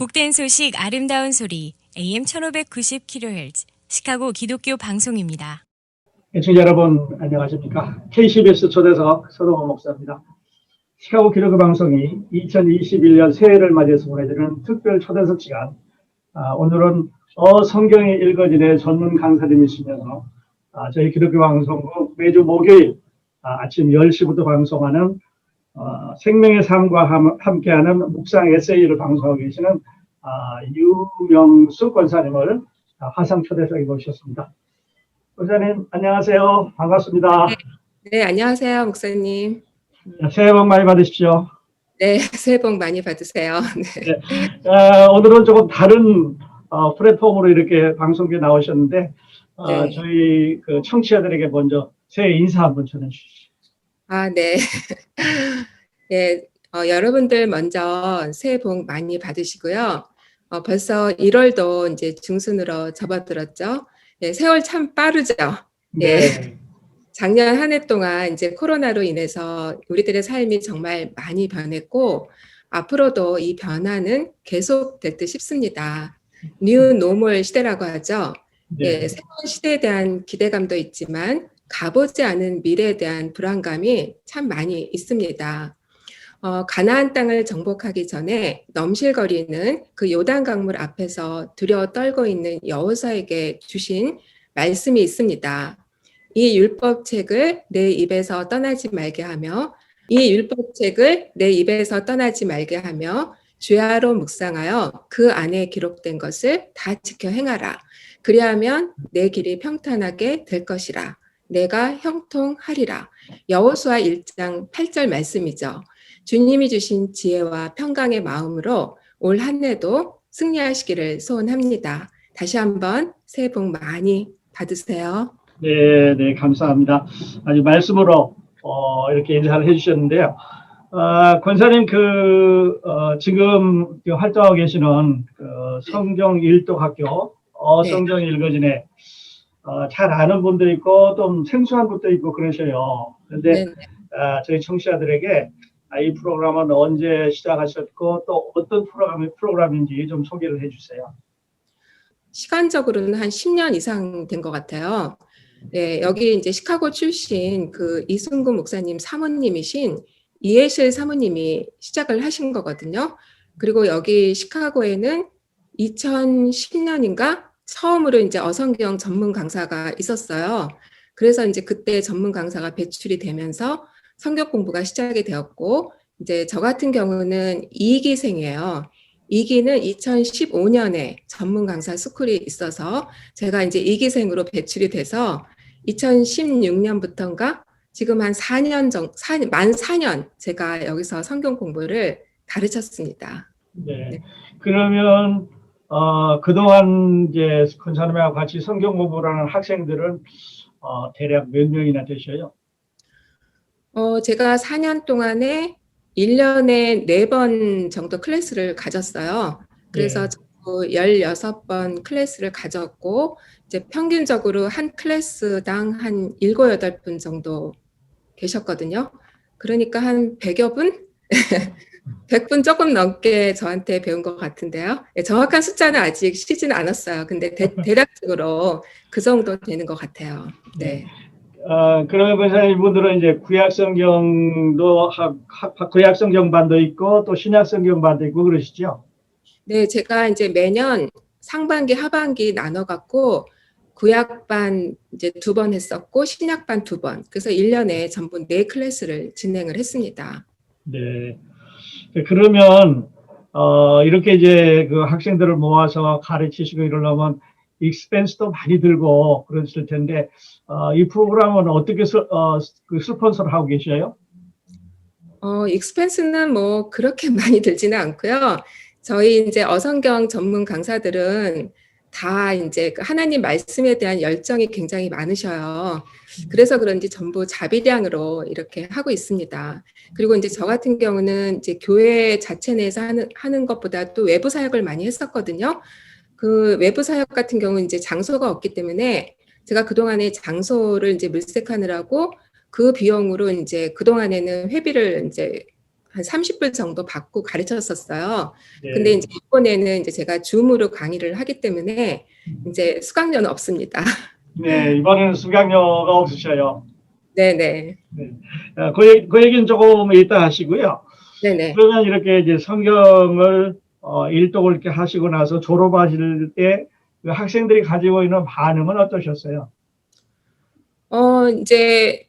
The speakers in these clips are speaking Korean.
복된 소식 아름다운 소리 AM 1590kHz 시카고 기독교 방송입니다. 애청자 여러분 안녕하십니까? KCBS 초대석 서동원 목사입니다. 시카고 기독교 방송이 2021년 새해를 맞이해서 보내드리는 특별 초대석 시간. 오늘은 성경이 읽어지네 전문 강사님이시면서 저희 기독교 방송국 매주 목요일 아침 10시부터 방송하는 생명의 삶과 함께하는 묵상 에세이를 방송하고 계시는 유명수 권사님을 화상 초대석에 모셨습니다. 권사님 안녕하세요. 반갑습니다. 네, 안녕하세요, 목사님. 새해 복 많이 받으십시오. 네, 새해 복 많이 받으세요. 네. 네. 오늘은 조금 다른 플랫폼으로 이렇게 방송에 나오셨는데 네. 저희 그 청취자들에게 먼저 새해 인사 한번 전해주시죠. 네. 네, 여러분들 먼저 새해 복 많이 받으시고요. 벌써 1월도 이제 중순으로 접어들었죠. 네, 세월 참 빠르죠. 네. 작년 한 해 동안 이제 코로나로 인해서 우리들의 삶이 정말 많이 변했고 앞으로도 이 변화는 계속될 듯 싶습니다. 뉴 노멀 시대라고 하죠. 네. 새로운 시대에 대한 기대감도 있지만 가보지 않은 미래에 대한 불안감이 참 많이 있습니다. 가나안 땅을 정복하기 전에 넘실거리는 그 요단 강물 앞에서 두려워 떨고 있는 여호수아에게 주신 말씀이 있습니다. 이 율법책을 내 입에서 떠나지 말게 하며 주야로 묵상하여 그 안에 기록된 것을 다 지켜 행하라. 그리하면 내 길이 평탄하게 될 것이라. 내가 형통하리라. 여호수아 1장 8절 말씀이죠. 주님이 주신 지혜와 평강의 마음으로 올 한 해도 승리하시기를 소원합니다. 다시 한번 새해 복 많이 받으세요. 네, 감사합니다. 아주 말씀으로 이렇게 인사를 해주셨는데요. 권사님 지금 활동하고 계시는 성경 일독학교 성경이 읽어지네 잘 아는 분도 있고 좀 생소한 분도 있고 그러셔요. 그런데 저희 청취자들에게 이 프로그램은 언제 시작하셨고 또 어떤 프로그램인지 좀 소개를 해주세요. 시간적으로는 한 10년 이상 된 것 같아요. 네, 여기 이제 시카고 출신 그 이순구 목사님 사모님이신 이해실 사모님이 시작을 하신 거거든요. 그리고 여기 시카고에는 2010년인가 처음으로 이제 어성경 전문 강사가 있었어요. 그래서 이제 그때 전문 강사가 배출이 되면서 성경 공부가 시작이 되었고, 이제 저 같은 경우는 2기생이에요. 2기는 2015년에 전문 강사 스쿨이 있어서 제가 이제 2기생으로 배출이 돼서 2016년부터인가 지금 한 4년 만 4년 제가 여기서 성경 공부를 가르쳤습니다. 네. 그러면 그동안 이제 권사님하고 같이 성경 공부를 하는 학생들은 대략 몇 명이나 되셔요? 제가 4년 동안에 1년에 4번 정도 클래스를 가졌어요. 그래서 16번 클래스를 가졌고, 이제 평균적으로 한 클래스당 한 7, 8분 정도 계셨거든요. 그러니까 한 100여 분? 100분 조금 넘게 저한테 배운 것 같은데요. 정확한 숫자는 아직 쉬지는 않았어요. 근데 대략적으로 그 정도 되는 것 같아요. 네. 그러면 권사님 분들은 이제 구약성경도 구약성경반도 있고 또 신약성경반도 있고 그러시죠? 네, 제가 이제 매년 상반기, 하반기 나눠갖고 구약반 이제 2번 했었고 신약반 2번. 그래서 1년에 전부 4클래스를 진행을 했습니다. 네. 그러면 이렇게 이제 그 학생들을 모아서 가르치시고 이러려면 익스펜스도 많이 들고 그랬을 텐데 이 프로그램은 어떻게 스폰서를 하고 계셔요? 익스펜스는 뭐 그렇게 많이 들지는 않고요. 저희 이제 어성경 전문 강사들은 다 이제 하나님 말씀에 대한 열정이 굉장히 많으셔요. 그래서 그런지 전부 자비량으로 이렇게 하고 있습니다. 그리고 이제 저 같은 경우는 이제 교회 자체 내에서 하는 것보다 또 외부 사역을 많이 했었거든요. 그 외부 사역 같은 경우는 이제 장소가 없기 때문에 제가 그동안에 장소를 이제 물색하느라고 그 비용으로 이제 그동안에는 회비를 이제 한 30불 정도 받고 가르쳤었어요. 근데 예. 이제 이번에는 이제 제가 줌으로 강의를 하기 때문에 이제 수강료는 없습니다. 네, 이번에는 수강료가 없으셔요. 네네. 네. 그 얘기는 조금 이따 하시고요. 네네. 그러면 이렇게 이제 성경을 일독을 이렇게 하시고 나서 졸업하실 때 그 학생들이 가지고 있는 반응은 어떠셨어요? 이제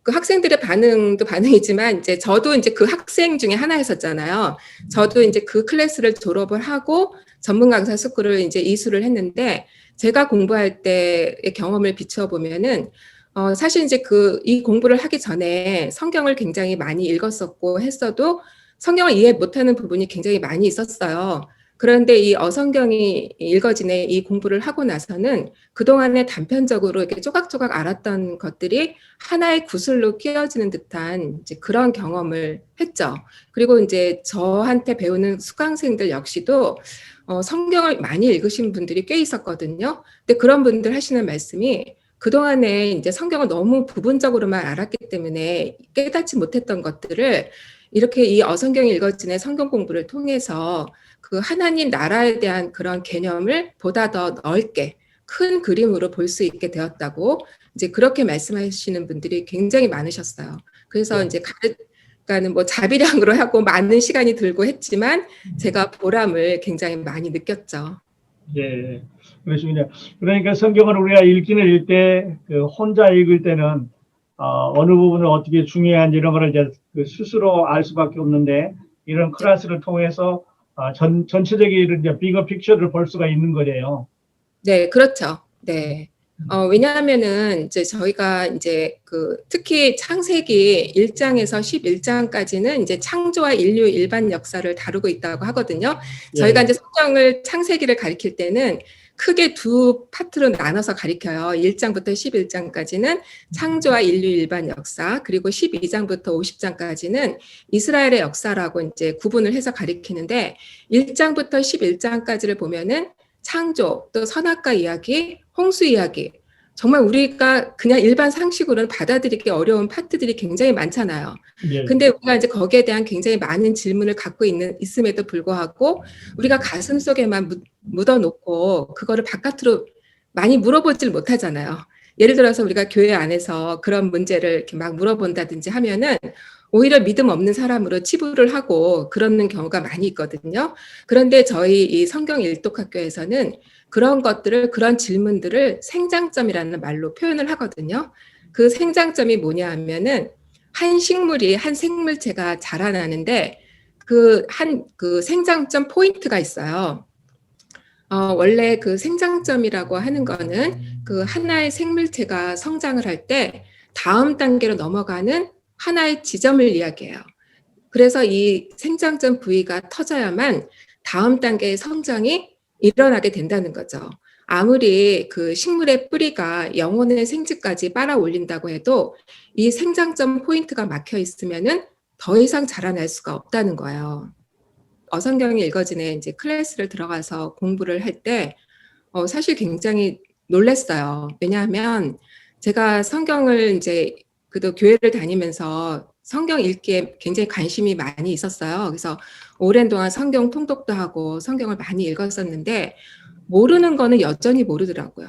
그 학생들의 반응도 반응이지만 이제 저도 이제 그 학생 중에 하나였었잖아요. 저도 이제 그 클래스를 졸업을 하고 전문 강사 스쿨을 이제 이수를 했는데 제가 공부할 때의 경험을 비추어 보면은 사실 이제 이 공부를 하기 전에 성경을 굉장히 많이 읽었었고 했어도 성경을 이해 못하는 부분이 굉장히 많이 있었어요. 그런데 이 어성경이 읽어지네 이 공부를 하고 나서는 그동안에 단편적으로 이렇게 조각조각 알았던 것들이 하나의 구슬로 끼워지는 듯한 이제 그런 경험을 했죠. 그리고 이제 저한테 배우는 수강생들 역시도 성경을 많이 읽으신 분들이 꽤 있었거든요. 근데 그런 분들 하시는 말씀이 그동안에 이제 성경을 너무 부분적으로만 알았기 때문에 깨닫지 못했던 것들을 이렇게 이 어성경이 읽어지는 성경 공부를 통해서 그 하나님 나라에 대한 그런 개념을 보다 더 넓게 큰 그림으로 볼 수 있게 되었다고 이제 그렇게 말씀하시는 분들이 굉장히 많으셨어요. 그래서 네. 이제 가르가는 뭐 자비량으로 하고 많은 시간이 들고 했지만 제가 보람을 굉장히 많이 느꼈죠. 예, 그렇습니다. 그러니까 성경을 우리가 읽기는 읽을 때, 그 혼자 읽을 때는, 어느 부분을 어떻게 중요한지 이런 거를 이제 그 스스로 알 수밖에 없는데, 이런 클래스를 통해서, 전체적인 이제 비거 픽처를 볼 수가 있는 거예요. 네, 그렇죠. 네. 왜냐하면은 이제 저희가 이제 특히 창세기 1장에서 11장까지는 이제 창조와 인류 일반 역사를 다루고 있다고 하거든요. 저희가 예. 이제 성경을 창세기를 가리킬 때는 크게 두 파트로 나눠서 가리켜요. 1장부터 11장까지는 창조와 인류 일반 역사, 그리고 12장부터 50장까지는 이스라엘의 역사라고 이제 구분을 해서 가리키는데 1장부터 11장까지를 보면은 창조, 또 선악과 이야기, 홍수 이야기. 정말 우리가 그냥 일반 상식으로는 받아들이기 어려운 파트들이 굉장히 많잖아요. 예. 근데 우리가 이제 거기에 대한 굉장히 많은 질문을 갖고 있음에도 불구하고 우리가 가슴 속에만 묻어놓고 그거를 바깥으로 많이 물어보질 못하잖아요. 예를 들어서 우리가 교회 안에서 그런 문제를 이렇게 막 물어본다든지 하면은 오히려 믿음 없는 사람으로 치부를 하고 그러는 경우가 많이 있거든요. 그런데 저희 이 성경 일독학교에서는 그런 것들을, 그런 질문들을 생장점이라는 말로 표현을 하거든요. 그 생장점이 뭐냐 하면은 한 식물이, 한 생물체가 자라나는데 그 생장점 포인트가 있어요. 원래 그 생장점이라고 하는 거는 그 하나의 생물체가 성장을 할 때 다음 단계로 넘어가는 하나의 지점을 이야기해요. 그래서 이 생장점 부위가 터져야만 다음 단계의 성장이 일어나게 된다는 거죠. 아무리 그 식물의 뿌리가 영혼의 생쥐까지 빨아 올린다고 해도 이 생장점 포인트가 막혀 있으면은 더 이상 자라날 수가 없다는 거예요. 어성경이 읽어지는 이제 클래스를 들어가서 공부를 할 때 사실 굉장히 놀랐어요. 왜냐하면 제가 성경을 이제 그래도 교회를 다니면서 성경 읽기에 굉장히 관심이 많이 있었어요. 그래서 오랜 동안 성경 통독도 하고 성경을 많이 읽었었는데 모르는 거는 여전히 모르더라고요.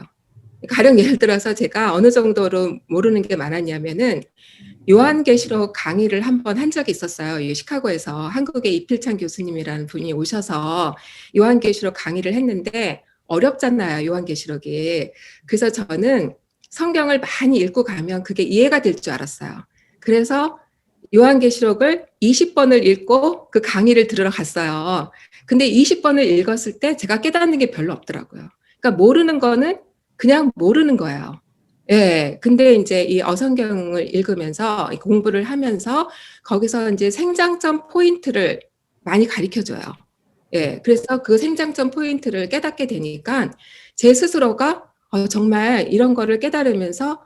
가령 예를 들어서 제가 어느 정도로 모르는 게 많았냐면은 요한계시록 강의를 한 번 한 적이 있었어요. 이 시카고에서 한국의 이필찬 교수님이라는 분이 오셔서 요한계시록 강의를 했는데 어렵잖아요, 요한계시록이. 그래서 저는 성경을 많이 읽고 가면 그게 이해가 될 줄 알았어요. 그래서 요한계시록을 20번을 읽고 그 강의를 들으러 갔어요. 근데 20번을 읽었을 때 제가 깨닫는 게 별로 없더라고요. 그러니까 모르는 거는 그냥 모르는 거예요. 예. 근데 이제 이 어성경을 읽으면서 공부를 하면서 거기서 이제 생장점 포인트를 많이 가르쳐 줘요. 예. 그래서 그 생장점 포인트를 깨닫게 되니까 제 스스로가 정말 이런 거를 깨달으면서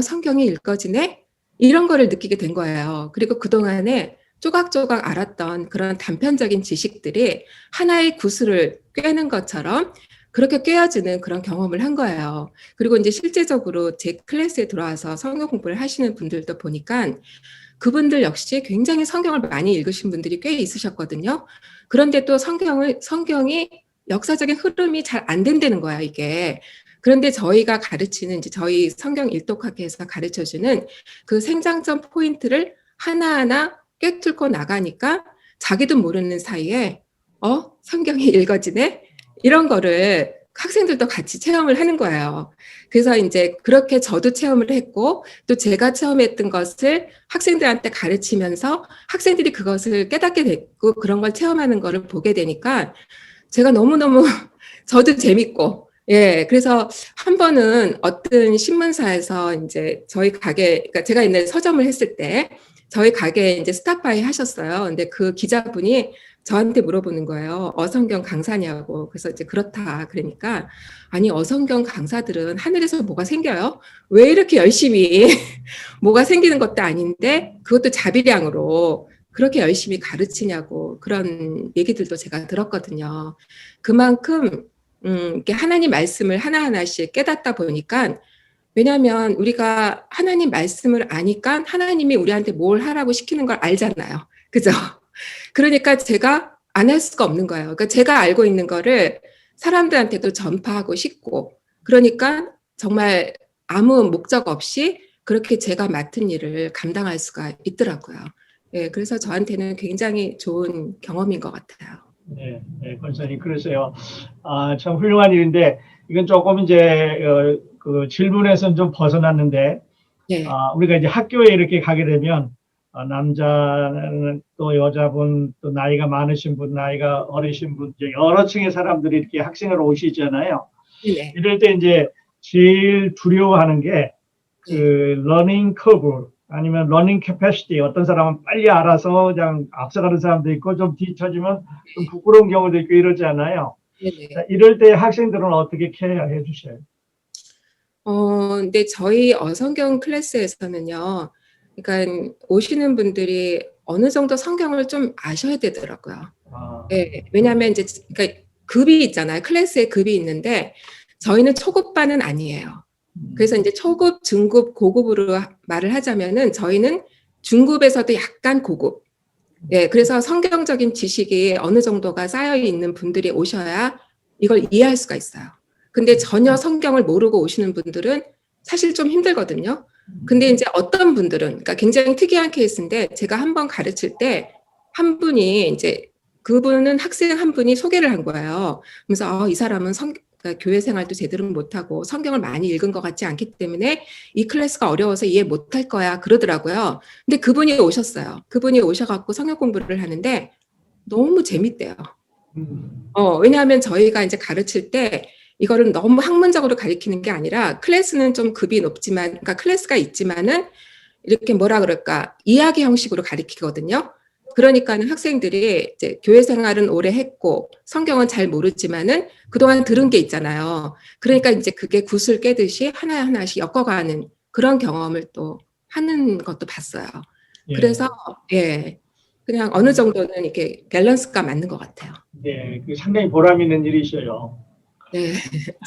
성경이 읽어지네? 이런 거를 느끼게 된 거예요. 그리고 그동안에 조각조각 알았던 그런 단편적인 지식들이 하나의 구슬을 꿰는 것처럼 그렇게 꿰어주는 그런 경험을 한 거예요. 그리고 이제 실제적으로 제 클래스에 들어와서 성경 공부를 하시는 분들도 보니까 그분들 역시 굉장히 성경을 많이 읽으신 분들이 꽤 있으셨거든요. 그런데 또 성경이 역사적인 흐름이 잘 안 된다는 거야, 이게. 그런데 저희가 가르치는, 이제 저희 성경 일독학에서 가르쳐 주는 그 생장점 포인트를 하나하나 꿰뚫고 나가니까 자기도 모르는 사이에, 성경이 읽어지네? 이런 거를 학생들도 같이 체험을 하는 거예요. 그래서 이제 그렇게 저도 체험을 했고, 또 제가 체험했던 것을 학생들한테 가르치면서 학생들이 그것을 깨닫게 됐고, 그런 걸 체험하는 거를 보게 되니까 제가 너무너무 저도 재밌고, 예, 그래서 한 번은 어떤 신문사에서 이제 저희 가게, 그러니까 제가 옛날에 서점을 했을 때 저희 가게에 이제 스탑바이 하셨어요. 근데 그 기자분이 저한테 물어보는 거예요. 어성경 강사냐고. 그래서 이제 그렇다. 그러니까, 아니, 어성경 강사들은 하늘에서 뭐가 생겨요? 왜 이렇게 열심히 뭐가 생기는 것도 아닌데, 그것도 자비량으로 그렇게 열심히 가르치냐고 그런 얘기들도 제가 들었거든요. 그만큼, 이렇게 하나님 말씀을 하나하나씩 깨닫다 보니까, 왜냐하면 우리가 하나님 말씀을 아니까 하나님이 우리한테 뭘 하라고 시키는 걸 알잖아요. 그죠? 그러니까 제가 안 할 수가 없는 거예요. 그러니까 제가 알고 있는 거를 사람들한테도 전파하고 싶고, 그러니까 정말 아무 목적 없이 그렇게 제가 맡은 일을 감당할 수가 있더라고요. 예, 그래서 저한테는 굉장히 좋은 경험인 것 같아요. 네, 네, 권사님, 그러세요. 참 훌륭한 일인데, 이건 조금 이제, 그 질문에서는 좀 벗어났는데, 네, 우리가 이제 학교에 이렇게 가게 되면, 남자는 또 여자분, 또 나이가 많으신 분, 나이가 어리신 분, 이제 여러 층의 사람들이 이렇게 학생으로 오시잖아요. 네, 이럴 때 이제 제일 두려워하는 게, 그, 네. 러닝 커브, 아니면 러닝 캐패시티, 어떤 사람은 빨리 알아서 그냥 앞서가는 사람도 있고, 좀 뒤처지면 좀 부끄러운 경우도 있고 이러잖아요. 네, 자, 네. 이럴 때 학생들은 어떻게 케어해 주셔요? 근데 저희 어성경 클래스에서는요, 그러니까 오시는 분들이 어느 정도 성경을 좀 아셔야 되더라고요. 아, 네, 왜냐하면 이제 그러니까 급이 있잖아요. 클래스에 급이 있는데 저희는 초급반은 아니에요. 그래서 이제 초급, 중급, 고급으로 말을 하자면은 저희는 중급에서도 약간 고급. 예, 그래서 성경적인 지식이 어느 정도가 쌓여 있는 분들이 오셔야 이걸 이해할 수가 있어요. 근데 전혀 성경을 모르고 오시는 분들은 사실 좀 힘들거든요. 근데 이제 어떤 분들은, 그러니까 굉장히 특이한 케이스인데 제가 한 번 가르칠 때 한 분이 이제 그분은 학생 한 분이 소개를 한 거예요. 그래서 이 사람은 그러니까 교회 생활도 제대로 못하고 성경을 많이 읽은 것 같지 않기 때문에 이 클래스가 어려워서 이해 못할 거야 그러더라고요. 근데 그분이 오셨어요. 그분이 오셔갖고 성경 공부를 하는데 너무 재밌대요. 왜냐하면 저희가 이제 가르칠 때 이거를 너무 학문적으로 가르치는 게 아니라 클래스는 좀 급이 높지만, 그러니까 클래스가 있지만은 이렇게 뭐라 그럴까, 이야기 형식으로 가르치거든요. 그러니까는 학생들이 이제 교회 생활은 오래 했고 성경은 잘 모르지만은 그동안 들은 게 있잖아요. 그러니까 이제 그게 굿을 깨듯이 하나하나씩 엮어가는 그런 경험을 또 하는 것도 봤어요. 예, 그래서 예, 그냥 어느 정도는 이렇게 밸런스가 맞는 것 같아요. 예, 그 상당히 보람 있는 일이셔요. 네,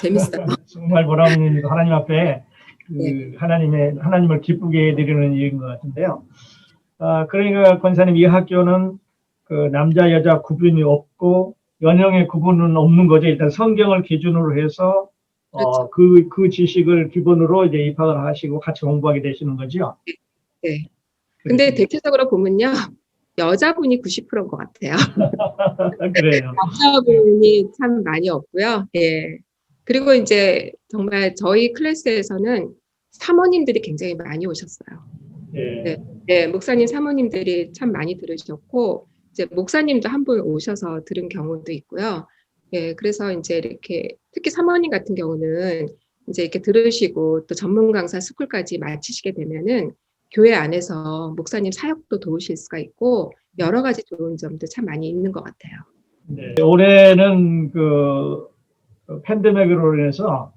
재밌어요. 정말 보람 있는 일이고 하나님 앞에 네, 그 하나님을 기쁘게 해드리는 일인 것 같은데요. 그러니까 권사님, 이 학교는 그 남자 여자 구분이 없고 연령의 구분은 없는 거죠. 일단 성경을 기준으로 해서 그렇죠. 그 지식을 기본으로 이제 입학을 하시고 같이 공부하게 되시는 거죠. 네. 근데 그렇군요. 대체적으로 보면요, 여자분이 90%인 것 같아요. 그래요. 남자분이 참 많이 없고요. 예. 그리고 이제 정말 저희 클래스에서는 사모님들이 굉장히 많이 오셨어요. 네, 예, 네, 목사님 사모님들이 참 많이 들으셨고, 이제 목사님도 한 분 오셔서 들은 경우도 있고요. 예, 그래서 이제 이렇게 특히 사모님 같은 경우는 이제 이렇게 들으시고 또 전문 강사 스쿨까지 마치시게 되면은 교회 안에서 목사님 사역도 도우실 수가 있고 여러 가지 좋은 점도 참 많이 있는 것 같아요. 네. 올해는 그 팬데믹으로 인해서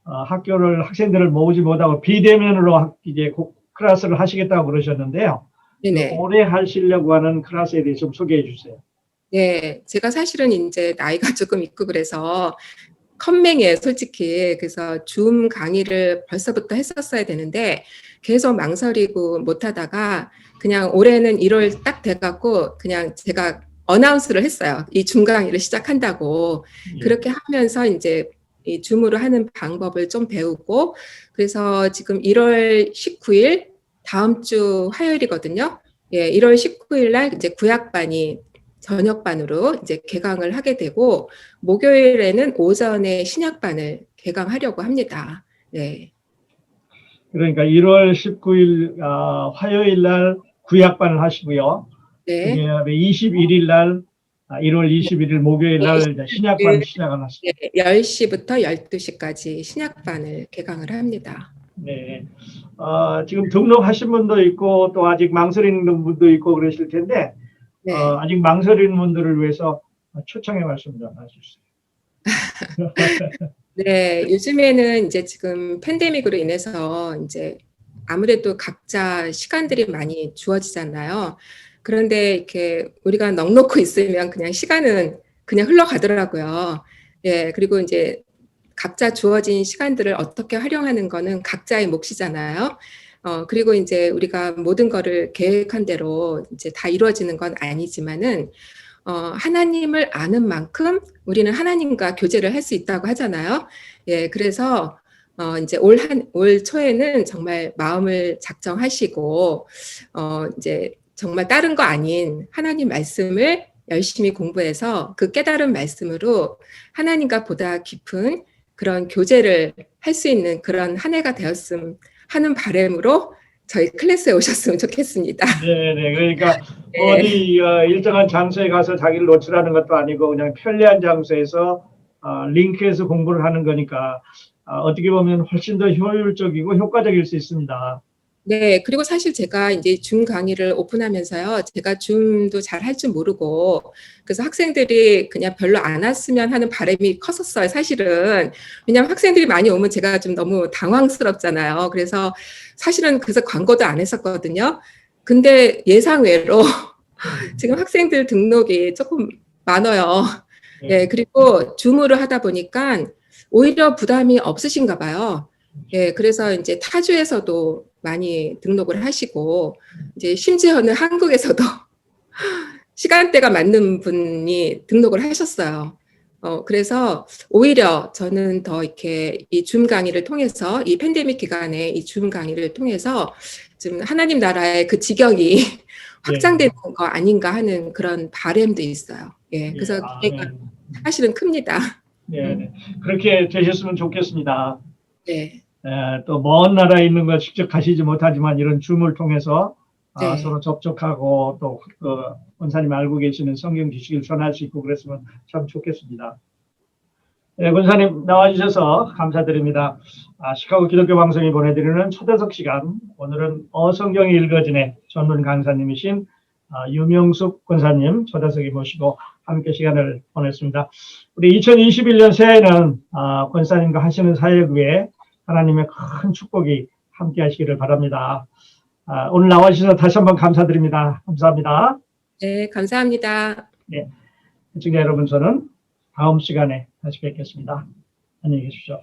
학생들을 모으지 못하고 비대면으로 이제 클래스를 하시겠다고 그러셨는데요. 네네. 올해 하시려고 하는 클래스에 대해서 좀 소개해 주세요. 네, 제가 사실은 이제 나이가 조금 있고 그래서 컴맹이에요, 솔직히. 그래서 줌 강의를 벌써부터 했었어야 되는데 계속 망설이고 못하다가 그냥 올해는 1월 딱 돼갖고 그냥 제가 어나운스를 했어요. 이 줌 강의를 시작한다고. 예. 그렇게 하면서 이제 이 줌으로 하는 방법을 좀 배우고 그래서 지금 1월 19일 다음 주 화요일이거든요. 예, 1월 19일 날 이제 구약반이 저녁반으로 이제 개강을 하게 되고 목요일에는 오전에 신약반을 개강하려고 합니다. 네. 그러니까 1월 19일 화요일 날 구약반을 하시고요. 네. 그다음에 21일 날 1월 21일 목요일 날 이제 신약반 시작을 하시죠. 네, 10시부터 12시까지 신약반을 개강을 합니다. 네. 지금 등록하신 분도 있고 또 아직 망설이는 분도 있고 그러실 텐데 네. 아직 망설이는 분들을 위해서 초청의 말씀 좀 해주세요. 네, 요즘에는 이제 지금 팬데믹으로 인해서 이제 아무래도 각자 시간들이 많이 주어지잖아요. 그런데 이렇게 우리가 넋놓고 있으면 그냥 시간은 그냥 흘러가더라고요. 예, 그리고 이제 각자 주어진 시간들을 어떻게 활용하는 거는 각자의 몫이잖아요. 그리고 이제 우리가 모든 거를 계획한 대로 이제 다 이루어지는 건 아니지만은 하나님을 아는 만큼 우리는 하나님과 교제를 할 수 있다고 하잖아요. 예, 그래서 이제 올 초에는 정말 마음을 작정하시고 이제 정말 다른 거 아닌 하나님 말씀을 열심히 공부해서 그 깨달은 말씀으로 하나님과 보다 깊은 그런 교제를 할 수 있는 그런 한 해가 되었음 하는 바람으로 저희 클래스에 오셨으면 좋겠습니다. 네네. 그러니까 네. 어디 일정한 장소에 가서 자기를 노출하는 것도 아니고 그냥 편리한 장소에서 링크해서 공부를 하는 거니까 어떻게 보면 훨씬 더 효율적이고 효과적일 수 있습니다. 네, 그리고 사실 제가 이제 줌 강의를 오픈하면서요, 제가 줌도 잘 할 줄 모르고, 그래서 학생들이 그냥 별로 안 왔으면 하는 바람이 컸었어요, 사실은. 왜냐하면 학생들이 많이 오면 제가 좀 너무 당황스럽잖아요. 그래서 사실은 그래서 광고도 안 했었거든요. 근데 예상외로 지금 학생들 등록이 조금 많아요. 예, 그리고 줌으로 하다 보니까 오히려 부담이 없으신가 봐요. 예, 그래서 이제 타주에서도 많이 등록을 하시고, 이제 심지어는 한국에서도 시간대가 맞는 분이 등록을 하셨어요. 그래서 오히려 저는 더 이렇게 이 줌 강의를 통해서 이 팬데믹 기간에 이 줌 강의를 통해서 좀 하나님 나라의 그 지경이 확장되는 거 아닌가 하는 그런 바람도 있어요. 예, 그래서 기대가 사실은 큽니다. 네, 그렇게 되셨으면 좋겠습니다. 네. 또 먼 나라에 있는 거 직접 가시지 못하지만 이런 줌을 통해서 네. 서로 접촉하고 또 권사님 알고 계시는 성경 지식을 전할 수 있고 그랬으면 참 좋겠습니다. 네, 권사님 나와주셔서 감사드립니다. 시카고 기독교 방송이 보내드리는 초대석 시간, 오늘은 어성경이 읽어지네 전문 강사님이신 유명숙 권사님 초대석에 모시고 함께 시간을 보냈습니다. 우리 2021년 새해에는 권사님과 하시는 사역 외에 하나님의 큰 축복이 함께 하시기를 바랍니다. 오늘 나와주셔서 다시 한번 감사드립니다. 감사합니다. 네, 감사합니다. 네, 시청자 여러분, 저는 다음 시간에 다시 뵙겠습니다. 안녕히 계십시오.